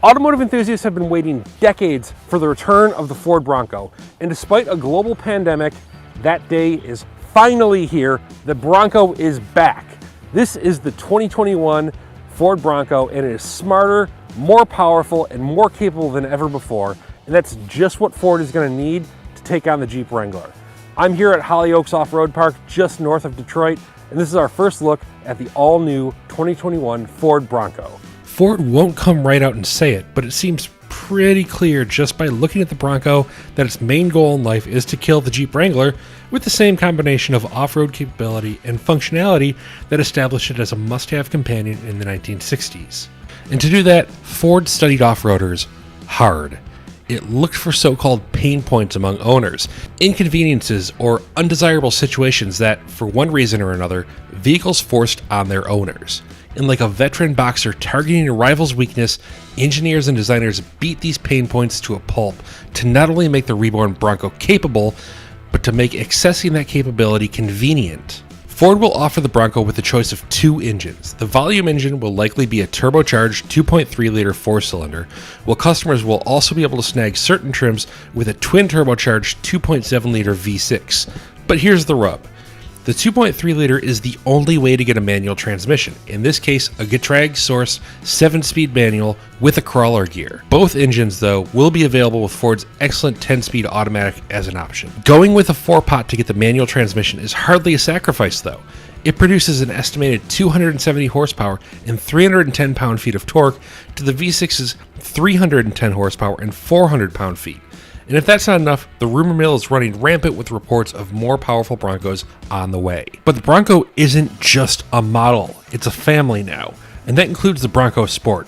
Automotive enthusiasts have been waiting decades for the return of the Ford Bronco, and despite a global pandemic, that day is finally here. The Bronco is back. This is the 2021 Ford Bronco, and it is smarter, more powerful, and more capable than ever before, and that's just what Ford is going to need to take on the Jeep Wrangler. I'm here at Hollyoaks Off-Road Park, just north of Detroit, and this is our first look at the all-new 2021 Ford Bronco. Ford won't come right out and say it, but it seems pretty clear just by looking at the Bronco that its main goal in life is to kill the Jeep Wrangler with the same combination of off-road capability and functionality that established it as a must-have companion in the 1960s. And to do that, Ford studied off-roaders hard. It looked for so-called pain points among owners, inconveniences or undesirable situations that, for one reason or another, vehicles forced on their owners. And like a veteran boxer targeting a rival's weakness, engineers and designers beat these pain points to a pulp to not only make the reborn Bronco capable, but to make accessing that capability convenient. Ford will offer the Bronco with a choice of two engines. The volume engine will likely be a turbocharged 2.3-liter four-cylinder, while customers will also be able to snag certain trims with a twin turbocharged 2.7-liter V6. But here's the rub. The 2.3-liter is the only way to get a manual transmission, in this case a Getrag-sourced 7-speed manual with a crawler gear. Both engines, though, will be available with Ford's excellent 10-speed automatic as an option. Going with a 4-pot to get the manual transmission is hardly a sacrifice, though. It produces an estimated 270 horsepower and 310 pound-feet of torque to the V6's 310 horsepower and 400 pound-feet. And if that's not enough, the rumor mill is running rampant with reports of more powerful Broncos on the way. But the Bronco isn't just a model, it's a family now, and that includes the Bronco Sport,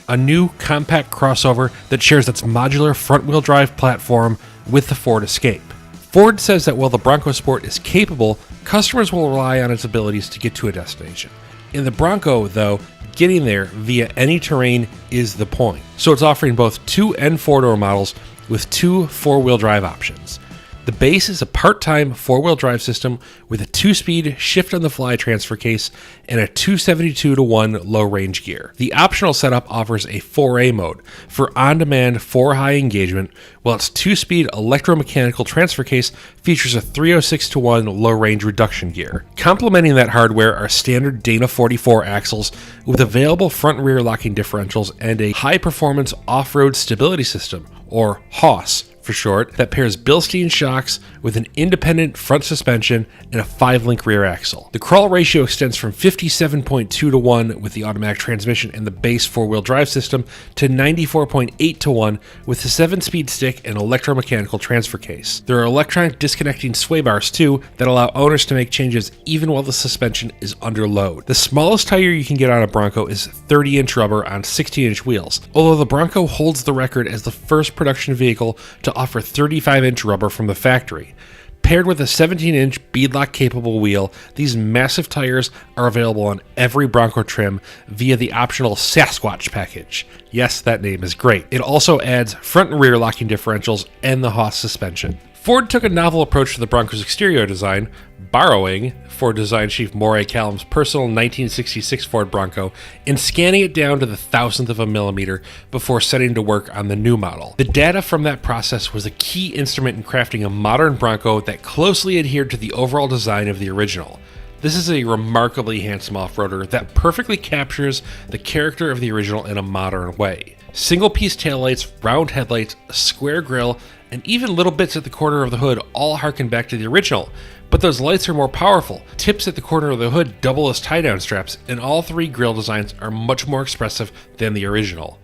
a new compact crossover that shares its modular front-wheel drive platform with the Ford Escape. Ford says that while the Bronco Sport is capable, customers will rely on its abilities to get to a destination. In the Bronco, though, getting there via any terrain is the point. So it's offering both 2 and 4-door models with 2 4-wheel drive options. The base is a part-time 4-wheel drive system with a 2-speed shift-on-the-fly transfer case and a 272-to-1 low-range gear. The optional setup offers a 4A mode for on-demand 4-high engagement, while its 2-speed electromechanical transfer case features a 306-to-1 low-range reduction gear. Complementing that hardware are standard Dana 44 axles with available front and rear locking differentials and a high-performance off-road stability system, or HOS for short, that pairs Bilstein shocks with an independent front suspension and a 5-link rear axle. The crawl ratio extends from 57.2 to 1 with the automatic transmission and the base 4-wheel drive system to 94.8 to 1 with the 7-speed stick and electromechanical transfer case. There are electronic disconnecting sway bars too that allow owners to make changes even while the suspension is under load. The smallest tire you can get on a Bronco is 30-inch rubber on 16-inch wheels, although the Bronco holds the record as the first production vehicle to offer 35-inch rubber from the factory. Paired with a 17-inch beadlock capable wheel, these massive tires are available on every Bronco trim via the optional Sasquatch package. Yes, that name is great. It also adds front and rear locking differentials and the Haas suspension. Ford took a novel approach to the Bronco's exterior design, borrowing Ford design chief Moray Callum's personal 1966 Ford Bronco and scanning it down to the thousandth of a millimeter before setting to work on the new model. The data from that process was a key instrument in crafting a modern Bronco that closely adhered to the overall design of the original. This is a remarkably handsome off-roader that perfectly captures the character of the original in a modern way. Single-piece taillights, round headlights, a square grille, and even little bits at the corner of the hood all harken back to the original, but those lights are more powerful. Tips at the corner of the hood double as tie-down straps, and all 3 grille designs are much more expressive than the original.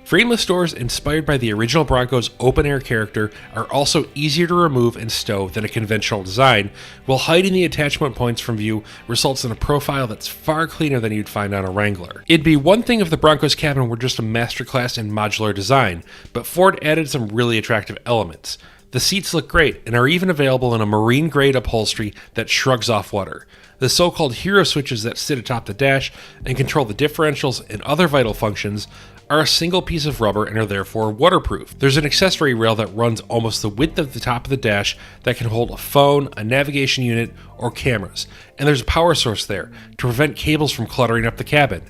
Frameless doors inspired by the original Bronco's open-air character are also easier to remove and stow than a conventional design, while hiding the attachment points from view results in a profile that's far cleaner than you'd find on a Wrangler. It'd be one thing if the Bronco's cabin were just a masterclass in modular design, but Ford added some really attractive elements. The seats look great and are even available in a marine-grade upholstery that shrugs off water. The so-called hero switches that sit atop the dash and control the differentials and other vital functions are a single piece of rubber and are therefore waterproof. There's an accessory rail that runs almost the width of the top of the dash that can hold a phone, a navigation unit, or cameras, and there's a power source there to prevent cables from cluttering up the cabin.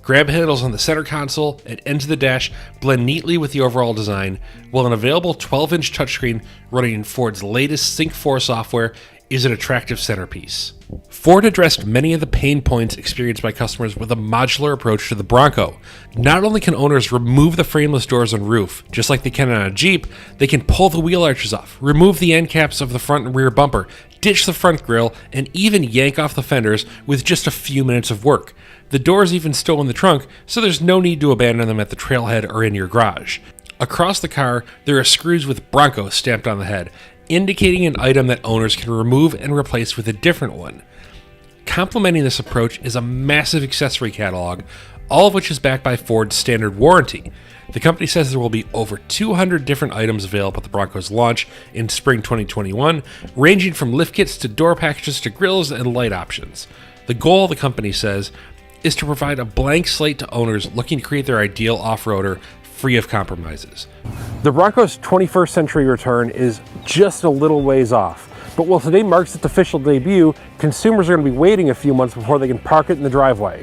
Grab handles on the center console and ends of the dash blend neatly with the overall design, while an available 12-inch touchscreen running in Ford's latest Sync 4 software is an attractive centerpiece. Ford addressed many of the pain points experienced by customers with a modular approach to the Bronco. Not only can owners remove the frameless doors and roof, just like they can on a Jeep, they can pull the wheel arches off, remove the end caps of the front and rear bumper, ditch the front grille, and even yank off the fenders with just a few minutes of work. The doors even stow in the trunk, so there's no need to abandon them at the trailhead or in your garage. Across the car, there are screws with Bronco stamped on the head, indicating an item that owners can remove and replace with a different one. Complementing this approach is a massive accessory catalog, all of which is backed by Ford's standard warranty. The company says there will be over 200 different items available at the Bronco's launch in spring 2021, ranging from lift kits to door packages to grills and light options. The goal, the company says, is to provide a blank slate to owners looking to create their ideal off-roader free of compromises. The Bronco's 21st century return is just a little ways off, but while today marks its official debut, consumers are going to be waiting a few months before they can park it in the driveway.